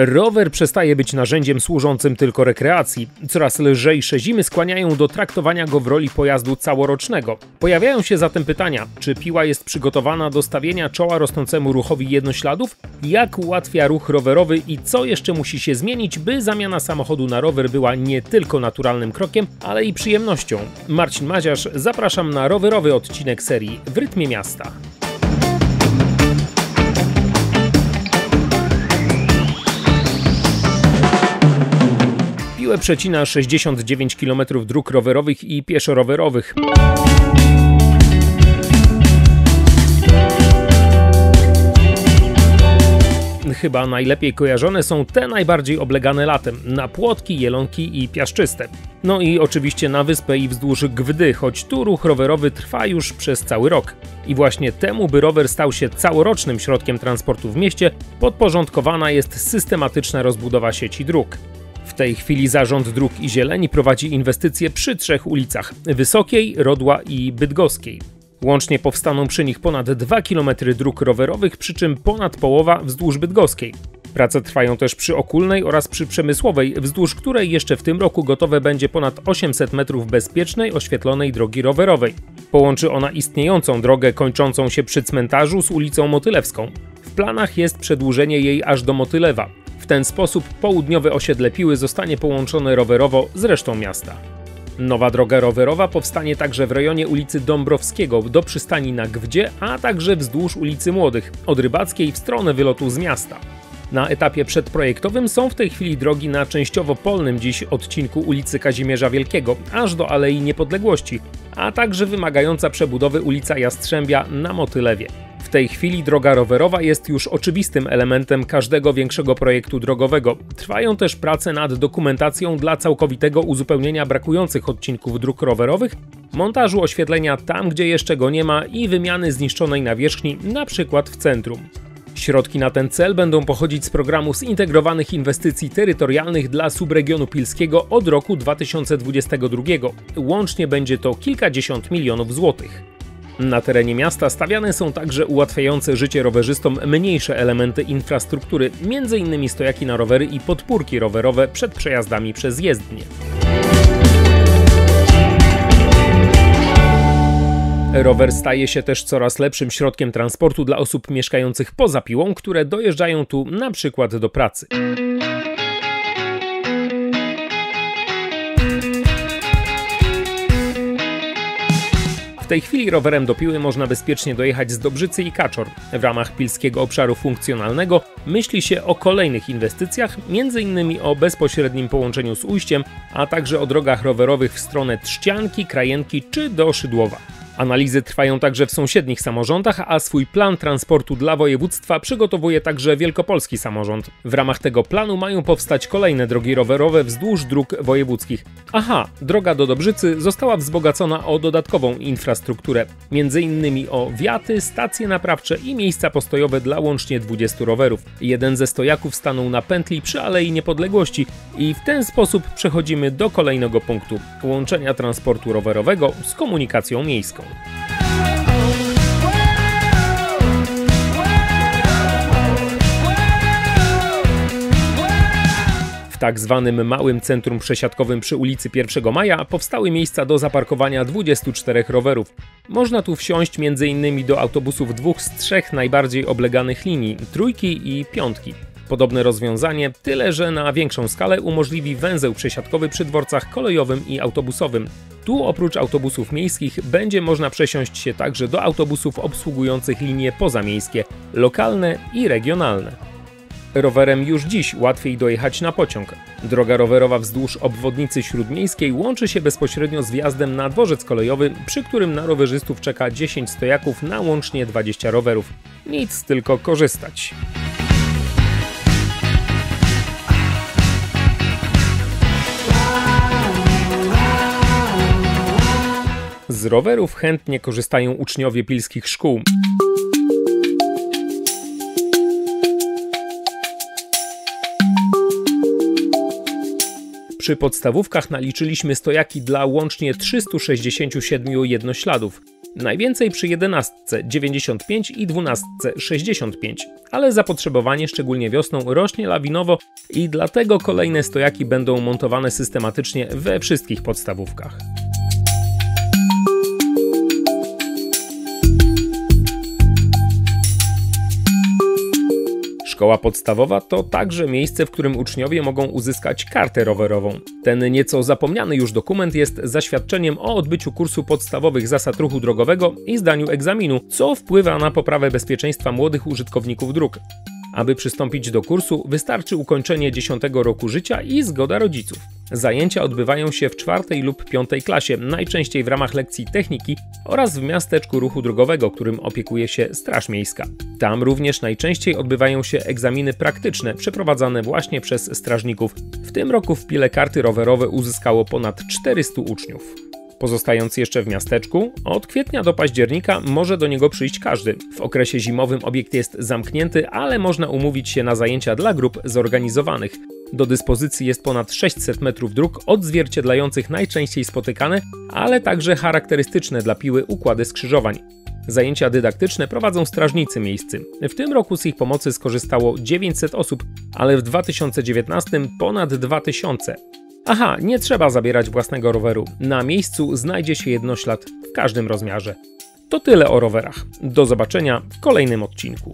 Rower przestaje być narzędziem służącym tylko rekreacji. Coraz lżejsze zimy skłaniają do traktowania go w roli pojazdu całorocznego. Pojawiają się zatem pytania, czy Piła jest przygotowana do stawienia czoła rosnącemu ruchowi jednośladów? Jak ułatwia ruch rowerowy i co jeszcze musi się zmienić, by zamiana samochodu na rower była nie tylko naturalnym krokiem, ale i przyjemnością? Marcin Maziarz, zapraszam na rowerowy odcinek serii W rytmie miasta. Piłę przecina 69 km dróg rowerowych i pieszo-rowerowych. Chyba najlepiej kojarzone są te najbardziej oblegane latem, na Płotki, Jelonki i Piaszczyste. No i oczywiście na Wyspę i wzdłuż Gwdy, choć tu ruch rowerowy trwa już przez cały rok. I właśnie temu, by rower stał się całorocznym środkiem transportu w mieście, podporządkowana jest systematyczna rozbudowa sieci dróg. W tej chwili Zarząd Dróg i Zieleni prowadzi inwestycje przy 3 ulicach: Wysokiej, Rodła i Bydgoskiej. Łącznie powstaną przy nich ponad 2 km dróg rowerowych, przy czym ponad połowa wzdłuż Bydgoskiej. Prace trwają też przy Okulnej oraz przy Przemysłowej, wzdłuż której jeszcze w tym roku gotowe będzie ponad 800 metrów bezpiecznej, oświetlonej drogi rowerowej. Połączy ona istniejącą drogę kończącą się przy cmentarzu z ulicą Motylewską. W planach jest przedłużenie jej aż do Motylewa. W ten sposób południowe osiedle Piły zostanie połączone rowerowo z resztą miasta. Nowa droga rowerowa powstanie także w rejonie ulicy Dąbrowskiego do przystani na Gwdzie, a także wzdłuż ulicy Młodych, od Rybackiej w stronę wylotu z miasta. Na etapie przedprojektowym są w tej chwili drogi na częściowo polnym dziś odcinku ulicy Kazimierza Wielkiego, aż do Alei Niepodległości, a także wymagająca przebudowy ulica Jastrzębia na Motylewie. W tej chwili droga rowerowa jest już oczywistym elementem każdego większego projektu drogowego. Trwają też prace nad dokumentacją dla całkowitego uzupełnienia brakujących odcinków dróg rowerowych, montażu oświetlenia tam, gdzie jeszcze go nie ma i wymiany zniszczonej nawierzchni, np. w centrum. Środki na ten cel będą pochodzić z programu Zintegrowanych Inwestycji Terytorialnych dla Subregionu Pilskiego od roku 2022. Łącznie będzie to kilkadziesiąt milionów złotych. Na terenie miasta stawiane są także ułatwiające życie rowerzystom mniejsze elementy infrastruktury, m.in. stojaki na rowery i podpórki rowerowe przed przejazdami przez jezdnie. Rower staje się też coraz lepszym środkiem transportu dla osób mieszkających poza Piłą, które dojeżdżają tu na przykład do pracy. W tej chwili rowerem do Piły można bezpiecznie dojechać z Dobrzycy i Kaczor. W ramach Pilskiego Obszaru Funkcjonalnego myśli się o kolejnych inwestycjach, m.in. o bezpośrednim połączeniu z Ujściem, a także o drogach rowerowych w stronę Trzcianki, Krajenki czy do Szydłowa. Analizy trwają także w sąsiednich samorządach, a swój plan transportu dla województwa przygotowuje także wielkopolski samorząd. W ramach tego planu mają powstać kolejne drogi rowerowe wzdłuż dróg wojewódzkich. Droga do Dobrzycy została wzbogacona o dodatkową infrastrukturę, m.in. o wiaty, stacje naprawcze i miejsca postojowe dla łącznie 20 rowerów. Jeden ze stojaków stanął na pętli przy Alei Niepodległości i w ten sposób przechodzimy do kolejnego punktu: łączenia transportu rowerowego z komunikacją miejską. W tak zwanym małym centrum przesiadkowym przy ulicy 1 Maja powstały miejsca do zaparkowania 24 rowerów. Można tu wsiąść m.in. do autobusów 2 z 3 najbardziej obleganych linii, Trójki i Piątki. Podobne rozwiązanie, tyle że na większą skalę, umożliwi węzeł przesiadkowy przy dworcach kolejowym i autobusowym. Tu oprócz autobusów miejskich będzie można przesiąść się także do autobusów obsługujących linie pozamiejskie, lokalne i regionalne. Rowerem już dziś łatwiej dojechać na pociąg. Droga rowerowa wzdłuż obwodnicy śródmiejskiej łączy się bezpośrednio z wjazdem na dworzec kolejowy, przy którym na rowerzystów czeka 10 stojaków na łącznie 20 rowerów. Nic, tylko korzystać. Z rowerów chętnie korzystają uczniowie pilskich szkół. Przy podstawówkach naliczyliśmy stojaki dla łącznie 367 jednośladów. Najwięcej przy 11 95 i 12 65, ale zapotrzebowanie szczególnie wiosną rośnie lawinowo i dlatego kolejne stojaki będą montowane systematycznie we wszystkich podstawówkach. Szkoła podstawowa to także miejsce, w którym uczniowie mogą uzyskać kartę rowerową. Ten nieco zapomniany już dokument jest zaświadczeniem o odbyciu kursu podstawowych zasad ruchu drogowego i zdaniu egzaminu, co wpływa na poprawę bezpieczeństwa młodych użytkowników dróg. Aby przystąpić do kursu, wystarczy ukończenie 10 roku życia i zgoda rodziców. Zajęcia odbywają się w 4. lub 5. klasie, najczęściej w ramach lekcji techniki oraz w miasteczku ruchu drogowego, którym opiekuje się Straż Miejska. Tam również najczęściej odbywają się egzaminy praktyczne przeprowadzane właśnie przez strażników. W tym roku w Pile karty rowerowe uzyskało ponad 400 uczniów. Pozostając jeszcze w miasteczku, od kwietnia do października może do niego przyjść każdy. W okresie zimowym obiekt jest zamknięty, ale można umówić się na zajęcia dla grup zorganizowanych. Do dyspozycji jest ponad 600 metrów dróg odzwierciedlających najczęściej spotykane, ale także charakterystyczne dla Piły układy skrzyżowań. Zajęcia dydaktyczne prowadzą strażnicy miejscy. W tym roku z ich pomocy skorzystało 900 osób, ale w 2019 ponad 2000. Aha, nie trzeba zabierać własnego roweru. Na miejscu znajdzie się jednoślad w każdym rozmiarze. To tyle o rowerach. Do zobaczenia w kolejnym odcinku.